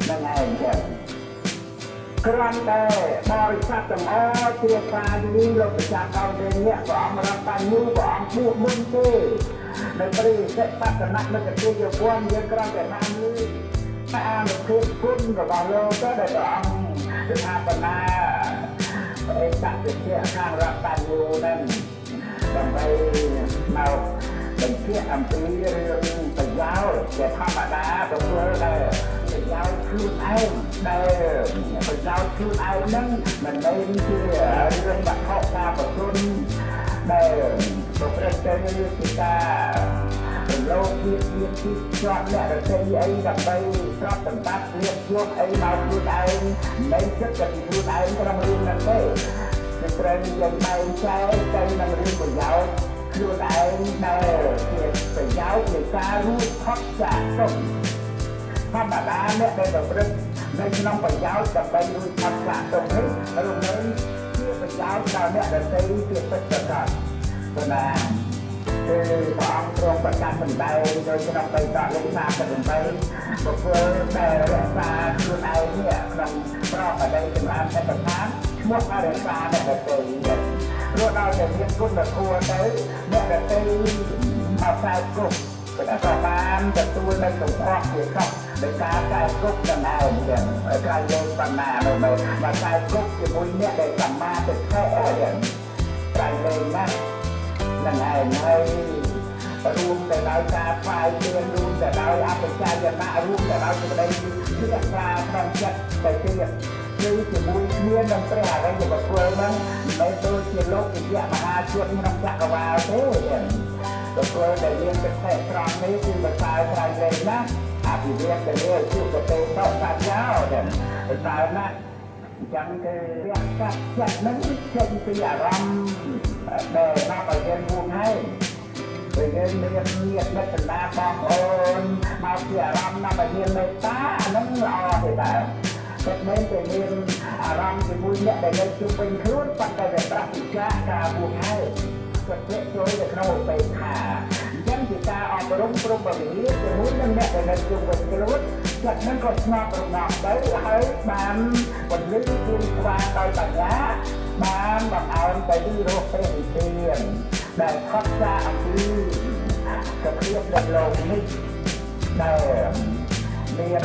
នឹងឯងចឹងគ្រាន់តែបរិស័ទទាំងអស់ជាការនេះលោកប្រចាំកោទេអ្នកព្រះអង្គរាប់បញ្ញូព្រះអង្គបួសមុនទេនៅព្រះសិទ្ធបត្តនៈនៅកទេយវ័នយើងគ្រាន់តែណាមនេះអានុភាពគុណរបស់លោកក៏ដែលព្រះអង្គស្ថាបនាឯកតតិខាងរាប់បញ្ញូនឹងដើម្បីមកបញ្ជាក់អំពីរឿងប្រយោជន៍ជាធម្មតាទៅធ្វើដែរប្រយោជន៍ខ្លួនឯងដែលប្រយោជន៍ខ្លួនឯងហ្នឹងមិនមែនជារឿងវត្ថុការប្រគុណដែលប្រព្រឹត្តទៅជាការរំលោភជាតិជាជាប់អ្នករតីអីដើម្បីស្របសម្បត្តិលៀបជួបអីមកខ្លួនឯងមិនចិត្តតែខ្លួនឯងក្នុងរឿងហ្នឹងទេគឺត្រូវយើងបែងចែកទៅនឹងរឿងប្រយោជន៍ខ្លួនឯងដែលជាប្រយោជន៍នៃការរួចផុតจากទុក្ខធម្មតាអ្នកដែលប្រព្រឹត្តនៅក្នុងប្រយោជន៍ដើម្បីរួចផុតจากទុក្ខនេះរំលងជាប្រយោជន៍ដល់អ្នកដទៃជាពិតប្រាកដប៉ុន្តែគឺព្រះអង្គទ្រង់ប្រកាសសម្ដែងនៅក្នុងបេតកលេខ38បុគ្គលដែលរក្សាខ្លួនឯងនេះក្នុងប្រកបដោយចម្រើនអត្តថាឈ្មោះអរិសាអ្នកដទៃព្រោះដល់តែមានគុណធម៌ទៅអ្នកដទៃមកខ្សែគប់ក៏បានទទួលនៅសំអស់ជាសពដោយការខ្សែគប់ដណ្ដើមចឹងក្រៅលើបណ្ណានៅមកខ្សែគប់ជាមួយអ្នកដែលសម្មាទិដ្ឋិចឹងក្រៅលើណានឹងឯងហើយរួមទៅដោយការផ្សាយទានរួមទៅដោយអបច្ច័យណៈរួមទៅដោយសេចក្តីជ្រះថ្លាក្នុងចិត្តទៅទៀតគឺជាមួយគ្នានឹងព្រះអរិយបុគ្គលហ្នឹងមិនដូចជាលោកជាមហាជនក្នុងចក្រវាលទេបុគ្គលដែលមានពិសេសត្រង់នេះគឺប្រសើរក្រៃលែងណាស់អភិវឌ្ឍទៅលើជួបទៅតបសាយោចឹងប្រសើរណាស់អញ្ចឹងគឺរះកាត់ចិត្តហ្នឹងចេញពីអារម្មណ៍ដែលមកឲ្យយើងរួងហើយពេលយើងមានញាតិមិត្តណាបងប្អូនមកពីអារម្មណ៍ណាដែលមានមេត្តាអាហ្នឹងល្អទេតើគាត់មិនតែមានអារម្មណ៍ជាមួយអ្នកដែលនៅជុំវិញខ្លួនប៉ុន្តែតែប្រតិចារការរួងហើយគាត់ធ្លាក់ចូលទៅក្នុងឧបេក្ខាអញ្ចឹងជាការអប់រំព្រមវិហារជាមួយនឹងអ្នកដែលនៅជុំវិញខ្លួនគាត់នឹងក៏ស្ងប់រងាប់ទៅហើយបានពលិគឺស្វាដោយបញ្ញាបានបង្អើមទៅទីរស់ព្រះនិព្វានដែលខុសចាអំពីសភាពនៃលោកនេះដែលមាន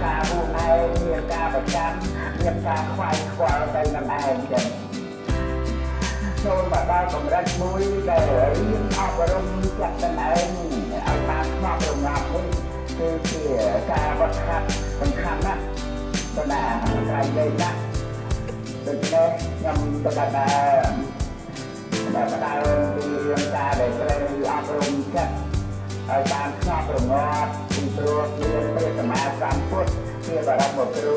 ការរួងឯងមានការប្រចាំមានការខ្វាយខ្វល់ទៅនឹងឯងចឹងចូលមកដល់កម្រិតមួយដែលរៀនអប់រំចិត្តនឹងឯងឲ្យបានស្ងប់រងាប់នេះគឺជាការវឹកហាត់សំខាន់ណាស់បណ្ដាក្រៃលែងណាស់ដូច្នេះខ្ញុំទៅដល់បដាពីរឿងការដែលត្រូវអប់រំចិត្តឲ្យបានស្ងប់រងាប់ពីព្រោះមានព្រះសម្មាសម្ពុទ្ធជាបរមគ្រូ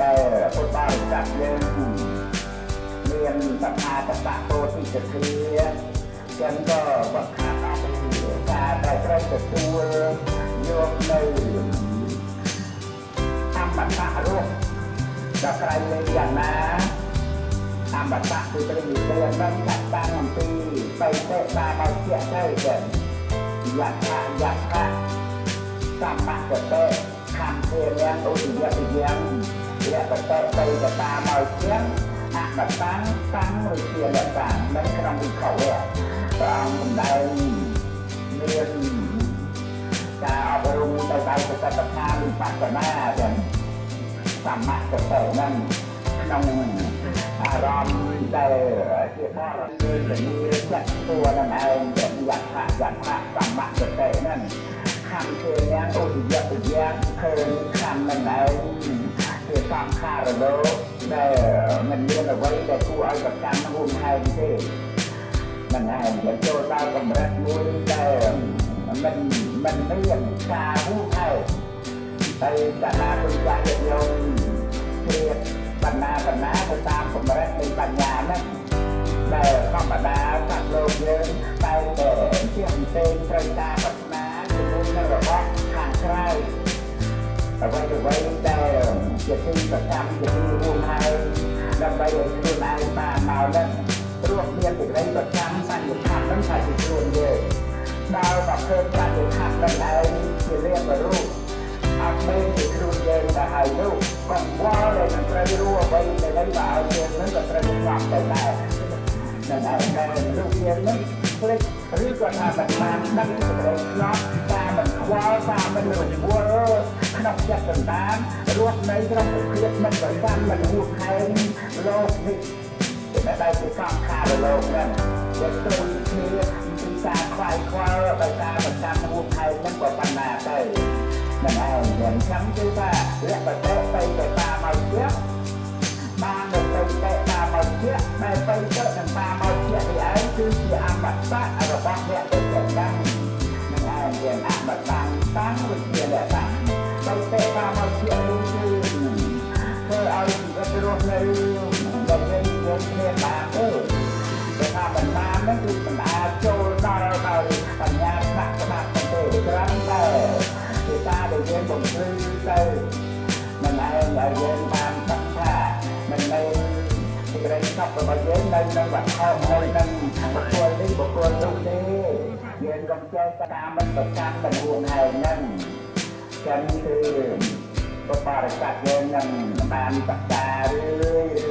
ដែលពុទ្ធបរិស័ទយើងមានសត្ថាតតពោធិសទ្ធាចឹងក៏វឹកហាត់អំពីការដែលត្រូវទទួលយកនៅអមតៈរស់ដល់ក្រៃលែងយ៉ាងណាអមតៈគឺព្រះនិព្វាននឹងចាត់តាំងអំពីបៃតេតាមកជាទៅចឹងយថាសម្បកតេខំធៀងឧទយៈយ៉ាងលក្ខតេបៃតតាមកជាអមតៈតាំងឬជាលក្ខណៈនៅក្នុងវិខវៈព្រះអង្គសម្ដែងមានការអប់រំទៅដោយសតិប្បដ្ឋានវិបស្សនាចឹងសម្បកតេហ្នឹងក្នុងអារម្មណ៍ដែលជាបរិសុទ្ធជាចិត្តពួរនឹងឯងជាយថាសម្បកតេហ្នឹងខំជាយ៉ាងឧទយៈយ៉ាងឃើញខំនឹងឯងជាសង្ខារលោកដែលមិនមានអ្វីដែលគួរឲ្យប្រកាន់រួមហែងទេមិនឯងទៅចូលដល់កម្រិតមួយដែលមិនមានការរួមហែងតែតាណាពុទ្ធយាយោមជ្រាបបណ្ណាទៅតាមកម្រិតនៃបញ្ញាហ្នឹងដែលធម្មតាសត្វលោកយើងតែជាផ្សេងត្រូវការប្រាថ្នាជាមួយនឹងរបស់ខាងក្រៅអ្វីដែលជាទីប្រចាំជាទីរួមហើយដើម្បីឲ្យខ្លួនឯងបានមកហ្នឹងព្រោះមានសេចក្តីប្រចាំសញ្ញធម៌ហ្នឹងថាជាខ្លួនយើងដល់ប្រភេទសញ្ញធម៌ហ្នឹងឯងជាលៀបរូបអ អត់មានពីខ្លួនយើងទៅហើយនោះកង្វល់ដែលមិនត្រូវរស់អ្វីដែលឲ្យយើងនឹងក៏ត្រូវស្លាប់ទៅដែរនឹងឯងដែលលោកយើងនឹងភ្លេចឬក៏ថាមិនបានដឹងសេចក្តីស្លាប់តាមមិនខ្វល់តាមមិនរវល់ក្នុងចិត្តដណ្ដើមរស់នៅក្នុងប្រភេទមិនប្រកាន់មិនហួសហេតុលោកនេះតែតែជាសំខាន់លោកហ្នឹងដែលត្រូវគ្នាពីការខ្វាយខ្វល់ដោយការប្រកាន់ហួសហេតុហ្នឹងក៏ប៉ុណ្ណាទៅនឹងឯងយ៉ាងចឹងគឺថាលក្ខណៈទៅតែតាមឲ្យជាបានទៅតែតាមឲ្យជាដែលទៅទៅនឹងតាមឲ្យជានេះឯងគឺជាអមតៈរបស់អ្នកទៅចឹងនឹងឯងយ៉ាងអមតៈតាំងវិជាលក្ខណៈទៅតែតាមឲ្យជានេះគឺធ្វើឲ្យជីវិតរស់នៅដែលយើងគ្នាបានទេតែថាបណ្ដាហ្នឹងគឺបណ្ដាចូលដល់ដោយបញ្ញាស្មាក់ស្មាក់ទៅគ្រាន់តែពីការដែលយើងបំភ្លឺទៅមិនឯងឲ្យយើងបានដឹងថាមិនមែនសេចក្តីសុខរបស់យើងនៅក្នុងវត្ថុនៅក្នុងបុគ្គលនេះបុគ្គលនោះទេយើងកុំចេះតាមមិនប្រកាន់ទៅហួងហើយហ្នឹងចឹងគឺបបរិស័ទយើងនឹងបានសិក្សាឬ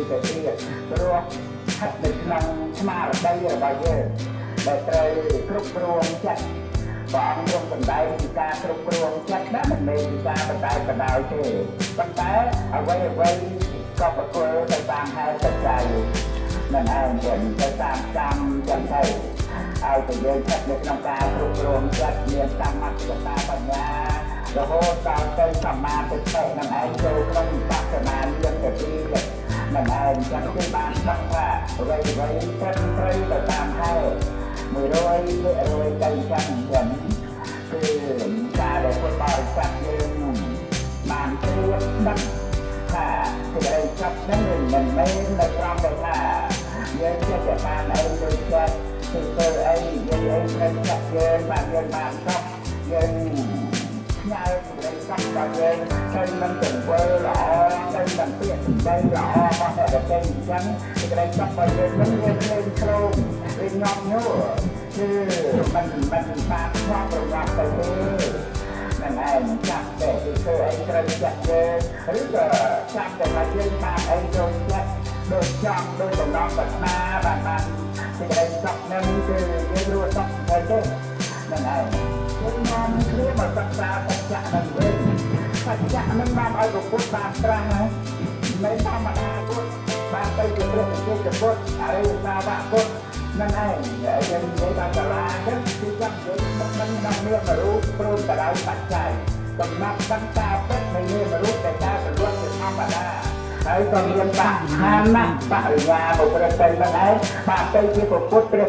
ទៅទៀតព្រោះស្ថិតនៅក្នុងស្មារតីរបស់យើងដែលត្រូវគ្រប់គ្រងចិត្តព្រះអង្គទ្រង់សម្ដែងពីការគ្រប់គ្រងចិត្តណាមិនមែនពីការបដិបដោយទេប៉ុន្តែអ្វីក៏ប្រគល់ទៅតាមហេតុបច្ច័យមិនឯងទៅតាមកម្មចឹងទៅឲ្យតែយើងស្ថិតនៅក្នុងការគ្រប់គ្រងចិត្តមានកម្មសតាបញ្ញារហូតដល់ទៅសមាធិនឹងឯងចូលក្នុងវិបស្សនាយើងទៅទៀតនឹងឯងចឹងគឺបានដឹងថាអ្វីត្រឹមត្រូវទៅតាមហេតុ100%ទៅចឹងគឺការដែលពុទ្ធបរិស័ទយើងបានព្រៀបដឹងថាសេចក្តីសុខហ្នឹងមិនមែននៅត្រង់ថាយើងចេះតែបានអីដូចចិត្តគឺធ្វើអីយើងអីនៅចិត្តយើងបានសុខយើងញ៉ាំសេចក្តីសុខរបស់យើងទៅនឹងទង្វើល្អទៅនឹងពាក្យសម្ដីល្អរបស់អ្នកដទៃអញ្ចឹងសេចក្តីសុខរបស់យើងនឹងមានលេងគ្រោងវាងប់ញួរគឺមិនបានស្វាប់ប្រវត្តិទៅទេនឹងឯងចាប់តែគឺធ្វើអីត្រូវចិត្តយើងឬក៏ចាប់តែថាយើងបានអីចូលចិត្តដូចចង់ដូចដំណងប្រាថ្នាបានសេចក្តីសុខនឹងគឺយើងរស់សុខទៅទេនឹងឯងយើងនាំគ្នាមកសិក្សាបច្ចៈនឹងវិញបច្ចៈនឹងបានឲ្យពុទ្ធបានត្រាស់ហើយមិនធម្មតាពុទ្ធបានទៅជាព្រះជាពុទ្ធអរិយសាវកពុទ្ធនឹងឯងយើងនិយាយថាសាលាហ្នឹងគឺចាំយើងមិនដឹងមានរូបព្រមទៅដោយបច្ច័យកំណត់ដឹងតាពិតនៃមានរូបតែការប្រលួតជាធម្មតាហើយក៏មានបរិញ្ញាបរិញ្ញាបុគ្គលទៅនឹងឯងបានទៅជាពុទ្ធព្រះ